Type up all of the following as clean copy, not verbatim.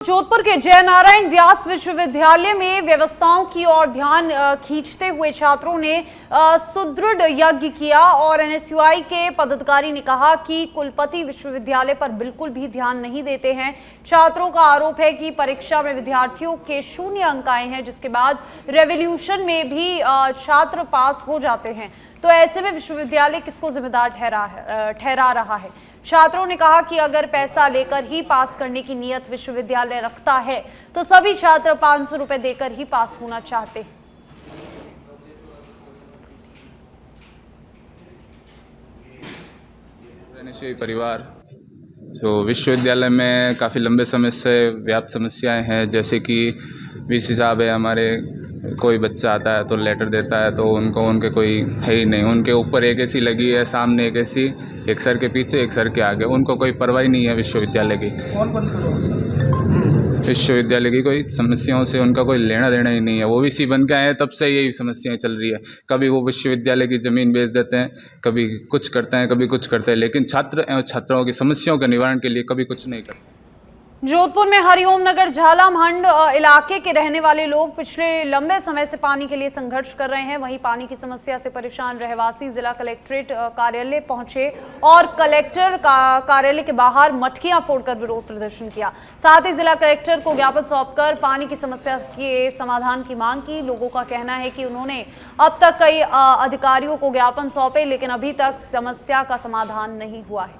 जोधपुर के जयनारायण व्यास विश्वविद्यालय में व्यवस्थाओं की ओर ध्यान खींचते हुए छात्रों ने सुदृढ़ यज्ञ किया और एनएसयूआई के पदाधिकारी ने कहा कि कुलपति विश्वविद्यालय पर बिल्कुल भी ध्यान नहीं देते हैं। छात्रों का आरोप है कि परीक्षा में विद्यार्थियों के 0 अंक आए हैं, जिसके बाद रेवोल्यूशन में भी छात्र पास हो जाते हैं। तो ऐसे में विश्वविद्यालय किसको जिम्मेदार ठहरा रहा है? छात्रों ने कहा कि अगर पैसा लेकर ही पास करने की नीयत विश्वविद्यालय रखता है तो सभी छात्र 500 रुपए देकर ही पास होना चाहते हैं। परिवार जो विश्वविद्यालय में काफ़ी लंबे समय से व्याप्त समस्याएं हैं, जैसे कि वीसी साहब है, हमारे कोई बच्चा आता है तो लेटर देता है तो उनके कोई है ही नहीं। उनके ऊपर एक एसी लगी है, सामने एक एसी, एक सर के पीछे एक सर के आगे, उनको कोई परवाह नहीं है विश्वविद्यालय की। विश्वविद्यालय की कोई समस्याओं से उनका कोई लेना देना ही नहीं है। वो वीसी बन के आए तब से यही समस्याएं चल रही है। कभी वो विश्वविद्यालय की ज़मीन बेच देते हैं, कभी कुछ करते हैं, कभी कुछ करते हैं, लेकिन छात्र एवं छात्राओं की समस्याओं के निवारण के लिए कभी कुछ नहीं करते। जोधपुर में हरिओम नगर झालामंड इलाके के रहने वाले लोग पिछले लंबे समय से पानी के लिए संघर्ष कर रहे हैं। वहीं पानी की समस्या से परेशान रहवासी जिला कलेक्ट्रेट कार्यालय पहुंचे और कलेक्टर कार्यालय के बाहर मटकियां फोड़कर विरोध प्रदर्शन किया। साथ ही जिला कलेक्टर को ज्ञापन सौंपकर पानी की समस्या के समाधान की मांग की। लोगों का कहना है कि उन्होंने अब तक कई अधिकारियों को ज्ञापन सौंपे, लेकिन अभी तक समस्या का समाधान नहीं हुआ है।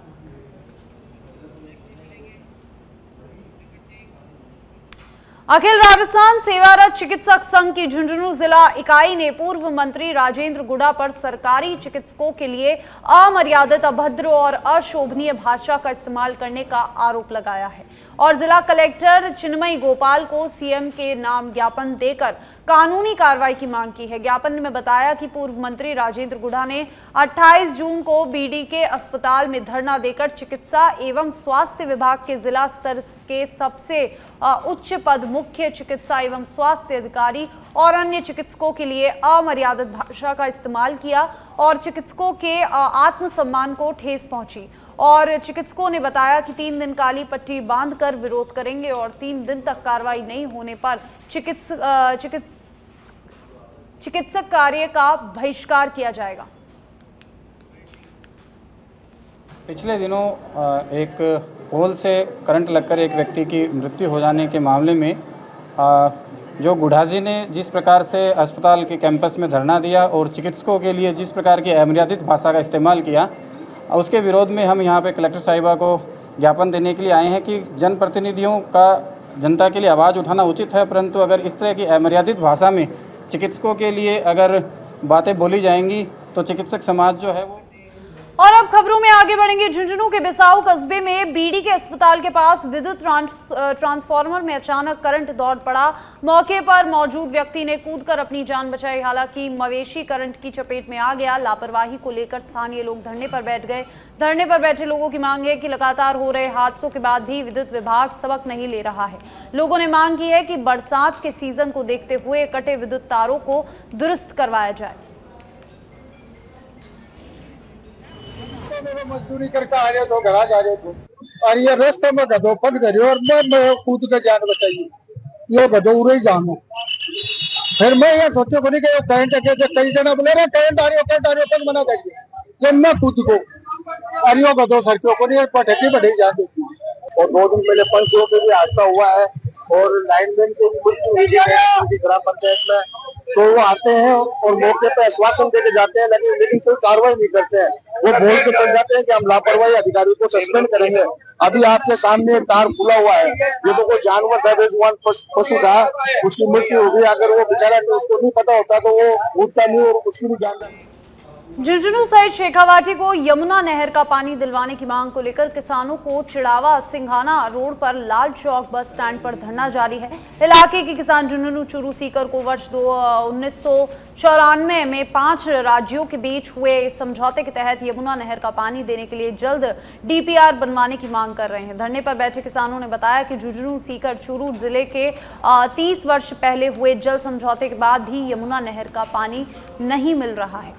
अखिल राजस्थान सेवारत चिकित्सक संघ की झुंझुनू जिला इकाई ने पूर्व मंत्री राजेंद्र गुड़ा पर सरकारी चिकित्सकों के लिए अमर्यादित, अभद्र और अशोभनीय भाषा का इस्तेमाल करने का आरोप लगाया है और जिला कलेक्टर चिन्मयी गोपाल को सीएम के नाम ज्ञापन देकर कानूनी कार्रवाई की मांग की है। ज्ञापन में बताया कि पूर्व मंत्री राजेंद्र गुड़ा ने 28 जून को बीडी के अस्पताल में धरना देकर चिकित्सा एवं स्वास्थ्य विभाग के जिला स्तर के सबसे उच्च पद मुख्य चिकित्सा एवं स्वास्थ्य अधिकारी और अन्य चिकित्सकों के लिए अमर्यादित भाषा का इस्तेमाल किया और चिकित्सकों के आत्मसम्मान को ठेस पहुंची। और चिकित्सकों ने बताया कि 3 दिन काली पट्टी बांधकर विरोध करेंगे और 3 दिन तक कार्रवाई नहीं होने पर चिकित्सक कार्य का बहिष्कार किया जाएगा। पिछले दिनों एक पोल से करंट लगकर एक व्यक्ति की मृत्यु हो जाने के मामले में जो गुढ़ा जी ने जिस प्रकार से अस्पताल के कैंपस में धरना दिया और चिकित्सकों के लिए जिस प्रकार की अमर्यादित भाषा का इस्तेमाल किया, उसके विरोध में हम यहाँ पे कलेक्टर साहिबा को ज्ञापन देने के लिए आए हैं कि जनप्रतिनिधियों का जनता के लिए आवाज़ उठाना उचित है, परंतु अगर इस तरह की अमर्यादित भाषा में चिकित्सकों के लिए अगर बातें बोली जाएंगी तो चिकित्सक समाज जो है वो। और अब खबरों में आगे बढ़ेंगे। झुंझुनू के बिसाऊ कस्बे में बीडी के अस्पताल के पास विद्युत ट्रांसफार्मर में अचानक करंट दौड़ पड़ा। मौके पर मौजूद व्यक्ति ने कूदकर अपनी जान बचाई, हालांकि मवेशी करंट की चपेट में आ गया। लापरवाही को लेकर स्थानीय लोग धरने पर बैठ गए। धरने पर बैठे लोगों की मांग है कि लगातार हो रहे हादसों के बाद भी विद्युत विभाग सबक नहीं ले रहा है। लोगों ने मांग की है कि बरसात के सीजन को देखते हुए कटे विद्युत तारों को दुरुस्त करवाया जाए। मजदूरी करके आ रहे थे, घर जा रहे थे और ये रास्ते में गधो पक धरी और मैं कूद के जान बचाई, ये गधो उड़े ही जानो। फिर मैं ये सोचे बनी कि करंट कई जना बोले रहे करंट आ रही हो मना करिए, जब मैं कूद को अरियो गधो सड़कों को नहीं पटकी बढ़ी जा देती। और 2 दिन पहले पंचों के भी हादसा हुआ है और लाइनमैन की मृत्यु हुई है ग्राम पंचायत में। तो वो आते हैं और मौके पे आश्वासन देके जाते हैं, लेकिन कोई कार्रवाई नहीं करते हैं। वो बोल के चल जाते हैं कि हम लापरवाही अधिकारियों को सस्पेंड करेंगे। अभी आपके सामने एक तार खुला हुआ है, ये तो कोई जानवर था, बेजुबान पशु था, उसकी मृत्यु हो गई। अगर वो बेचारा उसको नहीं पता होता तो वो उठता नहीं और उसकी भी जान। झुंझुनू सहित शेखावाटी को यमुना नहर का पानी दिलवाने की मांग को लेकर किसानों को चिड़ावा सिंघाना रोड पर लाल चौक बस स्टैंड पर धरना जारी है। इलाके के किसान झुंझुनू चूरू सीकर को वर्ष 1994 में 5 राज्यों के बीच हुए समझौते के तहत यमुना नहर का पानी देने के लिए जल्द डीपीआर बनवाने की मांग कर रहे हैं। धरने पर बैठे किसानों ने बताया कि झुंझुनू सीकर चूरू जिले के 30 वर्ष पहले हुए जल समझौते के बाद भी यमुना नहर का पानी नहीं मिल रहा है।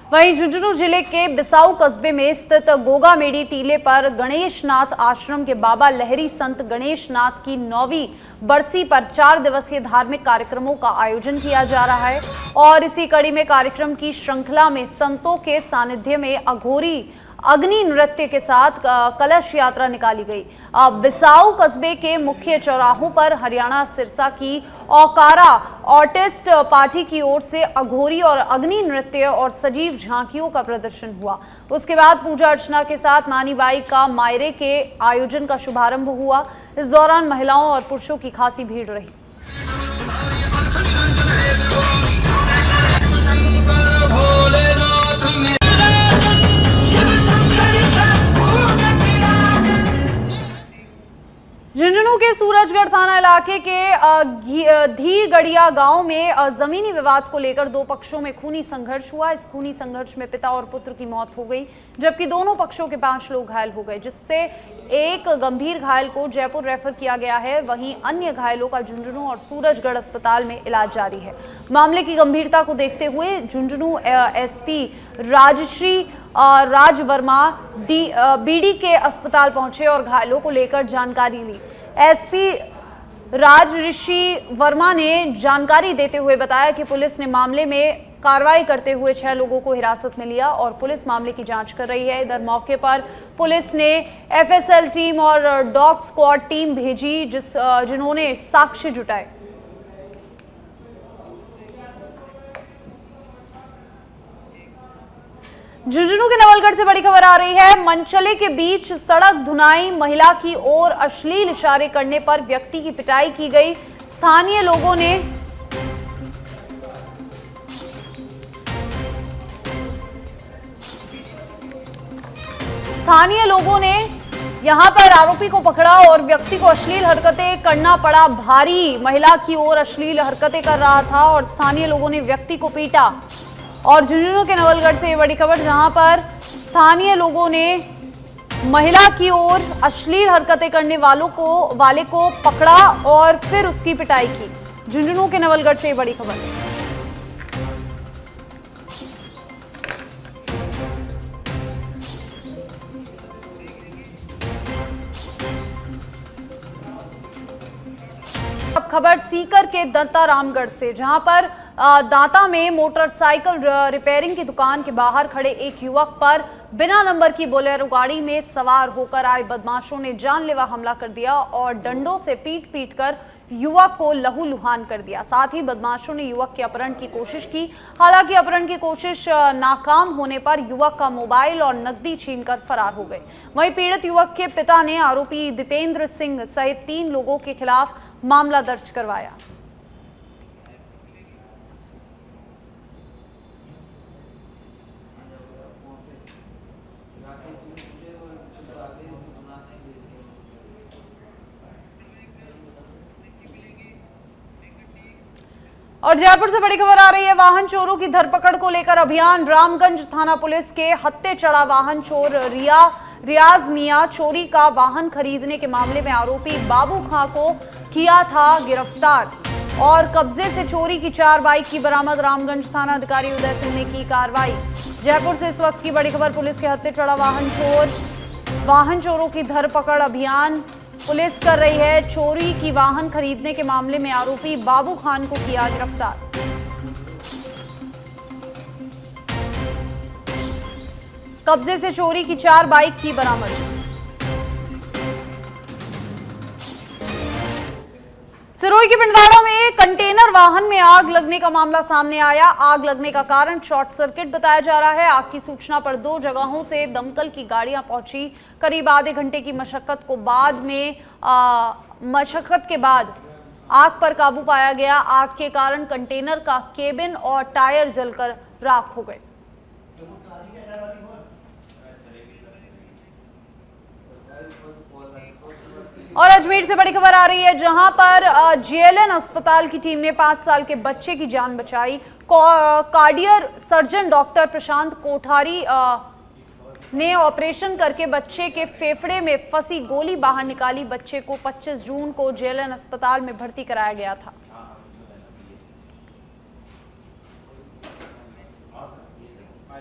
वहीं झुंझुनू जिले के बिसाऊ कस्बे में स्थित गोगामेड़ी टीले पर गणेशनाथ आश्रम के बाबा लहरी संत गणेशनाथ की 9वीं बरसी पर 4 दिवसीय धार्मिक कार्यक्रमों का आयोजन किया जा रहा है और इसी कड़ी में कार्यक्रम की श्रृंखला में संतों के सानिध्य में अघोरी अग्नि नृत्य के साथ कलश यात्रा निकाली गई। बिसाऊ कस्बे के मुख्य चौराहों पर हरियाणा सिरसा की औकारा आर्टिस्ट पार्टी की ओर से अघोरी और अग्नि नृत्य और सजीव झांकियों का प्रदर्शन हुआ। उसके बाद पूजा अर्चना के साथ नानी बाई का मायरे के आयोजन का शुभारंभ हुआ। इस दौरान महिलाओं और पुरुषों की खासी भीड़ रही। झुंझुनू के सूरजगढ़ थाना इलाके के धीरगढ़िया गांव में जमीनी विवाद को लेकर 2 पक्षों में खूनी संघर्ष हुआ। इस खूनी संघर्ष में पिता और पुत्र की मौत हो गई, जबकि दोनों पक्षों के 5 लोग घायल हो गए, जिससे एक गंभीर घायल को जयपुर रेफर किया गया है। वहीं अन्य घायलों का झुंझुनू और सूरजगढ़ अस्पताल में इलाज जारी है। मामले की गंभीरता को देखते हुए झुंझुनू एसपी राजश्री राज वर्मा बीडी के अस्पताल पहुंचे और घायलों को लेकर जानकारी ली। एसपी राजऋषि वर्मा ने जानकारी देते हुए बताया कि पुलिस ने मामले में कार्रवाई करते हुए 6 लोगों को हिरासत में लिया और पुलिस मामले की जांच कर रही है। इधर मौके पर पुलिस ने एफएसएल टीम और डॉग स्क्वाड टीम भेजी, जिन्होंने साक्ष्य जुटाए। झुंझुनू के नवलगढ़ से बड़ी खबर आ रही है। मनचले के बीच सड़क धुनाई, महिला की ओर अश्लील इशारे करने पर व्यक्ति की पिटाई की गई। स्थानीय लोगों ने यहां पर आरोपी को पकड़ा और व्यक्ति को अश्लील हरकतें करना पड़ा भारी। महिला की ओर अश्लील हरकतें कर रहा था और स्थानीय लोगों ने व्यक्ति को पीटा। और झुंझुनू के नवलगढ़ से ये बड़ी खबर, जहां पर स्थानीय लोगों ने महिला की ओर अश्लील हरकतें करने वाले को पकड़ा और फिर उसकी पिटाई की। झुंझुनू के नवलगढ़ से ये बड़ी खबर। अब खबर सीकर के दत्ता रामगढ़ से, जहां पर दांता में मोटरसाइकिल रिपेयरिंग की दुकान के बाहर खड़े एक युवक पर बिना नंबर की बोलेरो गाड़ी में सवार होकर आए बदमाशों ने जानलेवा हमला कर दिया और डंडों से पीट कर युवक को लहूलुहान कर दिया। साथ ही बदमाशों ने युवक के अपहरण की कोशिश की। हालांकि अपहरण की कोशिश नाकाम होने पर युवक का मोबाइल और नकदी छीनकर फरार हो गए। वहीं पीड़ित युवक के पिता ने आरोपी दीपेंद्र सिंह सहित 3 लोगों के खिलाफ मामला दर्ज करवाया। और जयपुर से बड़ी खबर आ रही है। वाहन चोरों की धरपकड़ को लेकर अभियान। रामगंज थाना पुलिस के हत्थे चढ़ा वाहन चोर रियाज मियां चोरी का वाहन खरीदने के मामले में आरोपी बाबू खां को किया था गिरफ्तार और कब्जे से चोरी की 4 बाइक की बरामद। रामगंज थाना अधिकारी उदय सिंह ने की कार्रवाई। जयपुर से इस वक्त की बड़ी खबर, पुलिस के हत्थे चढ़ा वाहन चोरों की धरपकड़ अभियान पुलिस कर रही है। चोरी की वाहन खरीदने के मामले में आरोपी बाबू खान को किया गिरफ्तार। कब्जे से चोरी की 4 बाइक की बरामद। सिरोही के पिंडवाड़ा में कंटेनर वाहन में आग लगने का मामला सामने आया। आग लगने का कारण शॉर्ट सर्किट बताया जा रहा है। आग की सूचना पर 2 जगहों से दमकल की गाड़ियां पहुंची। करीब आधे घंटे की मशक्कत के बाद आग पर काबू पाया गया। आग के कारण कंटेनर का केबिन और टायर जलकर राख हो गए। और अजमेर से बड़ी खबर आ रही है, जहां पर जेएलएन अस्पताल की टीम ने 5 साल के बच्चे की जान बचाई। कार्डियर सर्जन डॉक्टर प्रशांत कोठारी ने ऑपरेशन करके बच्चे के फेफड़े में फंसी गोली बाहर निकाली। बच्चे को 25 जून को जेएलएन अस्पताल में भर्ती कराया गया था।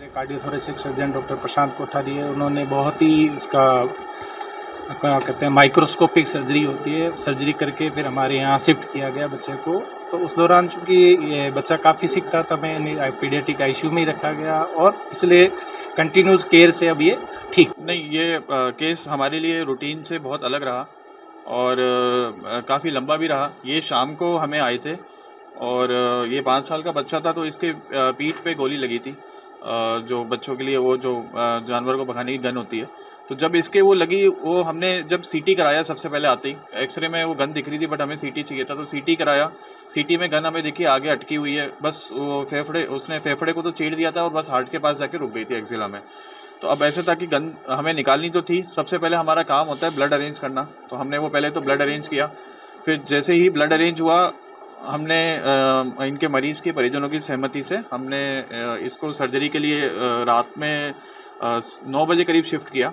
हमारे कार्डियोथोरेसिक सर्जन डॉक्टर प्रशांत कोठारी है, उन्होंने बहुत ही इसका क्या कहते हैं माइक्रोस्कोपिक सर्जरी होती है, सर्जरी करके फिर हमारे यहाँ शिफ्ट किया गया बच्चे को। तो उस दौरान चूँकि ये बच्चा काफ़ी सिक था, तब हमें पीडियाट्रिक आईसीयू में ही रखा गया और इसलिए कंटिन्यूस केयर से अब ये ठीक। नहीं, ये केस हमारे लिए रूटीन से बहुत अलग रहा और काफ़ी लंबा भी रहा। ये शाम को हमें आए थे और ये 5 साल का बच्चा था, तो इसके पीठ पे गोली लगी थी, जो बच्चों के लिए वो जो जानवर को भगाने की गन होती है। तो जब इसके वो लगी, वो हमने जब सीटी कराया सबसे पहले आते ही, एक्सरे में वो गन दिख रही थी बट हमें सीटी चाहिए था, तो सीटी कराया। सीटी में गन हमें देखी आगे अटकी हुई है, बस वो उसने फेफड़े को तो चीर दिया था और बस हार्ट के पास जाके रुक गई थी एक्सिला में। तो अब ऐसे था कि गन हमें निकालनी तो थी। सबसे पहले हमारा काम होता है ब्लड अरेंज करना, तो हमने वो पहले तो ब्लड अरेंज किया। फिर जैसे ही ब्लड अरेंज हुआ, हमने इनके मरीज़ के परिजनों की सहमति से हमने इसको सर्जरी के लिए रात में 9 बजे करीब शिफ्ट किया।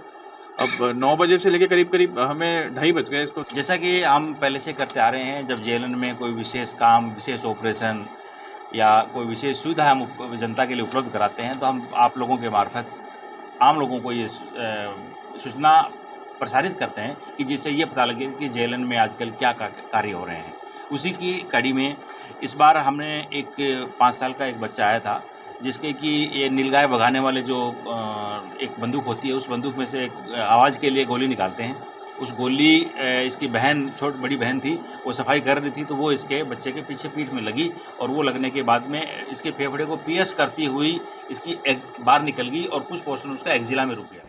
अब 9 बजे से लेके करीब हमें 2:30 बज गए इसको। जैसा कि हम पहले से करते आ रहे हैं, जब जेएलएन में कोई विशेष काम, विशेष ऑपरेशन या कोई विशेष सुविधा हम जनता के लिए उपलब्ध कराते हैं, तो हम आप लोगों के मार्फत आम लोगों को ये सूचना प्रसारित करते हैं कि जिससे ये पता लगे कि जेएलएन में आजकल क्या कार्य हो रहे हैं। उसी की कड़ी में इस बार हमने एक 5 साल का एक बच्चा आया था, जिसके कि ये नीलगाय भगाने वाले जो एक बंदूक होती है, उस बंदूक में से एक आवाज़ के लिए गोली निकालते हैं। उस गोली इसकी बहन, बड़ी बहन थी, वो सफाई कर रही थी, तो वो इसके बच्चे के पीछे पीठ में लगी और वो लगने के बाद में इसके फेफड़े को पीएस करती हुई इसकी बाहर निकल गई और कुछ पोर्शन उसका एक्जिला में रुक गया।